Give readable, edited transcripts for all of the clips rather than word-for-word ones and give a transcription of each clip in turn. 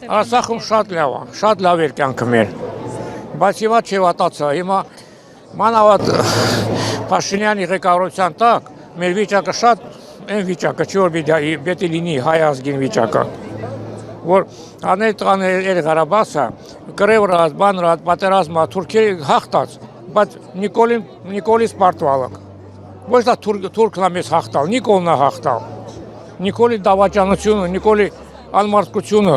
Արցախում շատ լավ էր կյանքը մեր։ Բայց հիմա չեվատացա, հիմա մանավանդ Փաշինյանի ղեկավարության տակ մեր վիճակը շատ այն վիճակը չի, որ պետք է լինի հայ ազգին վիճակը, որ անել տղաներ Ղարաբաղը կրեվրած, բանրած, պատերազմա թուրքերի հաղթած, բայց Նիկոլիս պարտվալակ։ Ոչ դա թուրքն է մեզ հաղթալ, Նիկոլն է հաղթալ։ Նիկոլի դավաճանությունը, Նիկոլի անմարդկությունը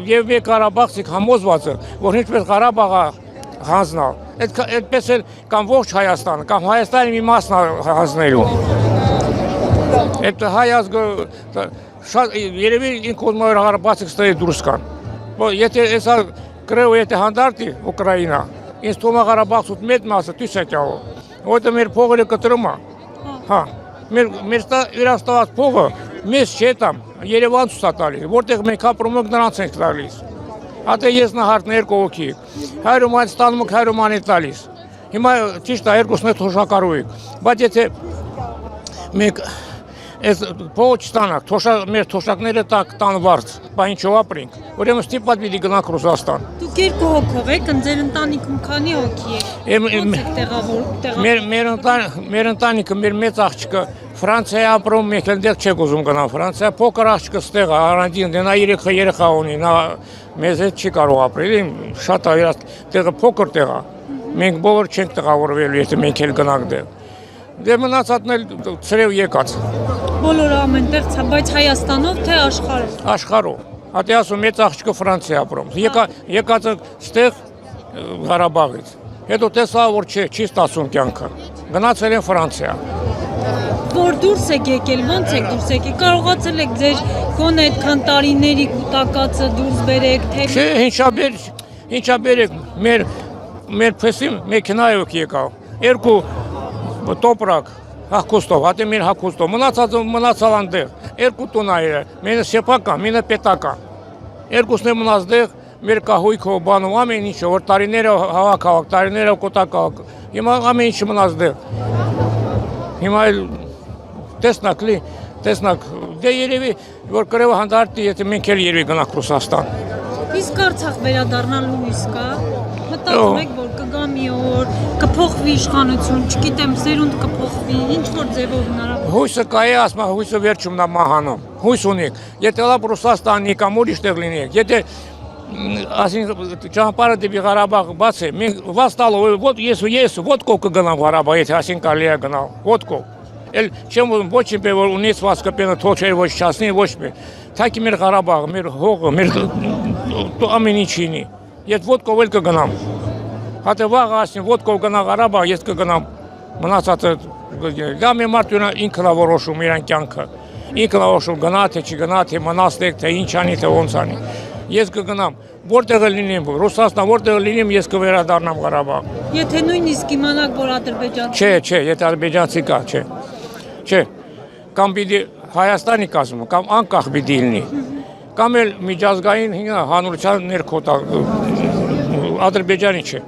եւ մեկ Ղարաբաղցիք համոզված է, որ ինչպես Ղարաբաղը հանձնալ, այդպես էլ կամ ողջ Հայաստանը, կամ Հայաստանի մի մասն հանձնելու։ Այդ հայ ազգը շատ երևի ինքն Ղարաբաղցիք ստերի դուրս կան։ Եթե այսա կրեու եթե հանդարտի Ուկրաինա, ինձ թվում է Ղարաբաղցուց մեծ մասը դույս է ճալու, որտեղ մեր փողերը կտրում է։ Հա, մեր իրանց տված փողը մեզ չէ տամ, Երևան ցույց է տալիս, որտեղ մենք ապրում ենք նրանց ենք տալիս։ Հատե ես նահարդն երկու հոգի, 100 ման ստանում ենք 100 ման է տալիս։ Հիմա ճիշտ է երկուսն է թոշակարու եք, բայց եթե մենք այս փողը չստանանք, մեր թոշակները տան վարձ, բա ինչով ապրենք, ուրեմն ստիպված պիտի գնանք Ռուսաստան։ Դուք երկու հոգով եք, ձեր ընտանիքում քանի հոգի եք։ Մեր ընտանիքը, մեր մեծ աղջիկը Ֆրանսիայի ապրում, մենք այնտեղ չեք ուզում գնալ Ֆրանսիա, փոքր աղջիկը ստեղ առանձին, նա երեխա ունի, նա մեզ հետ չի կարող ապրել, շատ է տեղը փոքր տեղ է։ Մենք բոլոր չենք տեղավորվելու, եթե մենք էլ գնանք դեղ։ Դե մնացածն էլ ցրև եկած։ Բոլորը ամենտեղ, բայց Հայաստանով թե աշխարհով։ Աշխարհով։ Հատե ասում մեծ աղջիկը Ֆրանսիա ապրում։ Եկած ստեղ Ղարաբաղից։ Հետո տեսա որ չի ստացվում կյանքը։ Գնացել են Ֆրանսիա։ Որ դուրս եք եկել, ո՞նց եք դուրս եկել։ Կարողացել եք ձեր գոնե այդքան տարիների կուտակածը դուրս բերեք, թե չէ, ինչա բերեք, մեր փեսի մեքենայով եկավ։ Երկու տոպրակ հակոստով, հատե մեր հակոստով, մնացալ այնտեղ, երկու տունայերը, մենը սեփական, մենը պետական։ Երկուսն է մնաց դեղ, մեր կահույքով բանում ամեն ինչը, որ տարիները հավաքավակ, տարիները կոտակավակ, հիմա ամեն ինչը մնաց դեղ։ Հիմա էլ տեսնակ, դե երևի, որ կրևը հանդարտի, եթե մենք էլ երևի գնանք Ռուսաստան։ Իսկ Արցախ վերադառնալու հույս կա։ Մտածում եք, որ կգա մի օր, կփոխվի իշխանություն, չգիտեմ, սերունդ կփոխվի, ինչ որ ձևով հնարավոր։ Հույսը կա է, ասма հույսը վերջումն է մահանում։ Հույս ունեք։ Եթե լավ Ռուսաստանի կամ ուրիշ տեղ լինեք, եթե ասին ճանապարհը դեպի Ղարաբաղ բաց է, մենք վաց տալով, ոտ ես ոտքով կգնամ Ղարաբաղ, եթե ասին կարելի է գնալ, ոտքով։ Էլ չեմ ուզում ոչ իբր որ ունեցված կպենը թոչեր ոչ չասնի, ոչ մի։ Թակի մեր Ղարաբաղը, մեր հողը, մեր ամեն ինչինի։ Ես ոտքով էլ կգնամ։ Հատե վաղ ասին ոտքով գնա Ղարաբաղ, ես կգնամ մնացածը դա մի մարդ ինքն է որոշում իրան կյանքը։ Ինքն է որոշում գնա թե չգնա, թե մնացեք, թե ինչ անի, թե ոնց անի։ Ես կգնամ, որտեղ լինեմ, Ռուսաստան, որտեղ լինեմ, ես կվերադառնամ Ղարաբաղ։ Եթե նույնիսկ իմանաք, որ Ադրբեջան։ Չէ, եթե ադրբեջանցի կա, չէ։ Կամ պիտի Հայաստանի կազմում, կամ անկախ պիտի լինի։ Կամ էլ միջազգային հանրության ներքո Ադրբեջանի չէ։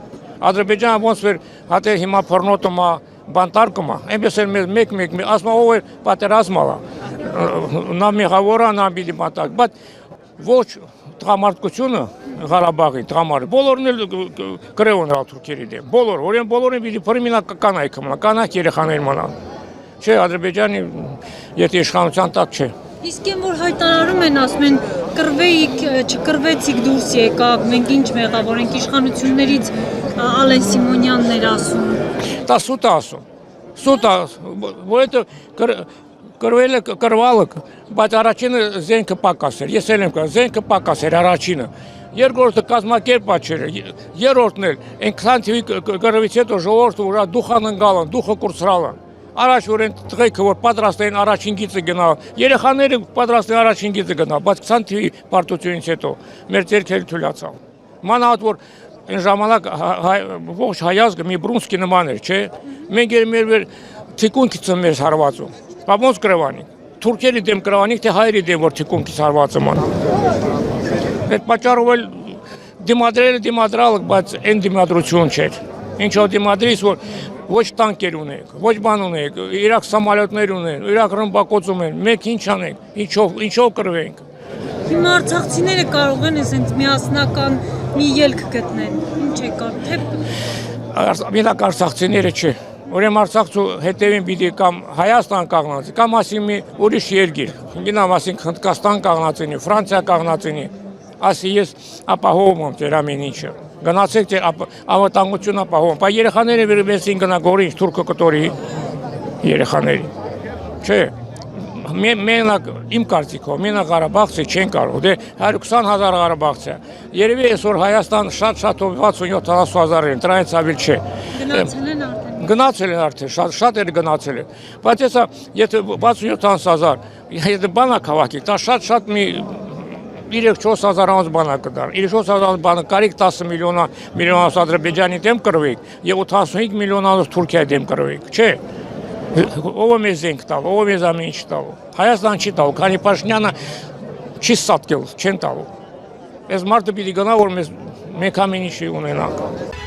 Ադրբեջանը ոնց որ հատե հիմա փռնոտում է, բանտարկում է, այնպես էլ մեկ, ասма ով է պատերազմալ է։ Նա մեղավոր է, նա պիտի բանտարկ, բայց ոչ տղամարդկությունը Ղարաբաղի տղամարդ, բոլորն էլ կրեուն է թուրքերի դեմ, բոլորին պիտի փռմինա կանայք մնա, կանայք երեխաներ մնան։ Չէ, Ադրբեջանի եթե իշխանության տակ չէ։ Իսկ են որ հայտարարում են, ասում են կռվեիք, չկռվեցիք դուրս եկաք, մենք ինչ մեղավոր ենք իշխանություններից Ալեն Սիմոնյանն էր ասում։ Դա սուտ է ասում, որովհետև կռվել է կռվալը, բայց առաջինը զենքը պակաս էր, ես էլ եմ կա, զենքը պակաս էր առաջինը, երկրորդը կազմակերպա չէր, երրորդն էլ, այն 20 թվի կռվից հետո ժողովուրդը ուրա դուխան ընկալան, դուխը կուրցրալան, առաջ որ են տղեկը որ պատրաստ էին առաջին գիծը գնալ, երեխաները պատրաստ են առաջին գիծը գնալ, բայց 20 թվի պարտությունից հետո մեր ձեռքերը թույլացավ, մանավանդ որ այն ժամանակ ողջ հայ ազգը մի բրունսկի նման էր, չէ, մենք էր մեր թիկունքից մեր հարվածում, բա ոնց կրվանիք, թուրքերի դեմ կրվանիք, թե հայերի դեմ որ թիկունքից հարվածը ման։ Այդ պատճառով էլ դիմադրալը, բայց այն դիմադրություն չէր, ինչով դիմադրից որ ոչ տանկեր ունենք, ոչ բան ունենք, իրաք սամալյոտներ ունեն, իրաք ռմբակոծում են, մենք ինչ անենք, ինչով կրվենք։ Հիմա արցախցիները կարող են այսպես միասնական մի ելք գտնեն։ Ինչ է կար, թե Մենակ արցախցիները չէ։ Ուրեմն Արցախցու հետևին պիտի կամ Հայաստան կաղնացի, կամ ասի մի ուրիշ երկիր։ Գնամ ասին Հնդկաստան կաղնացինի, Ֆրանսիա կաղնացինի։ Ասի ես ապահովում եմ ձեր ամեն ինչը։ Գնացեք ձեր անվտանգություն ապահովում։ Բայց երեխաները վերցին գնա գորի թուրքը կտորի երեխաների։ Չէ։ Մենակ իմ կարծիքով մենակ Ղարաբաղցի չեն կարող, դե 120,000 Ղարաբաղցի։ Երևի այսօր Հայաստան շատ 67-70,000 են, դրանից ավելի չէ։ գնացել են արդեն։ Գնացել են արդեն, շատ էր գնացել են։ Բայց հեսա, եթե 67,000, եթե բանա քաղաքի, դա շատ մի 3-4,000 անց բանա կդար։ 3-4,000 բանը կարիք 10 միլիոնանոց Ադրբեջանի դեմ կրվեիք եւ 85 միլիոնանոց Թուրքիայի դեմ կրվեիք, չէ։ Ով է մեզ ենք տալու, ով է մեզ ամեն ինչ տալու։ Հայաստան չի տալու, քանի Փաշինյանը չի սատկել, չեն տալու։ Այս մարդը պիտի գնա, որ մենք ամեն ինչ ունենանք։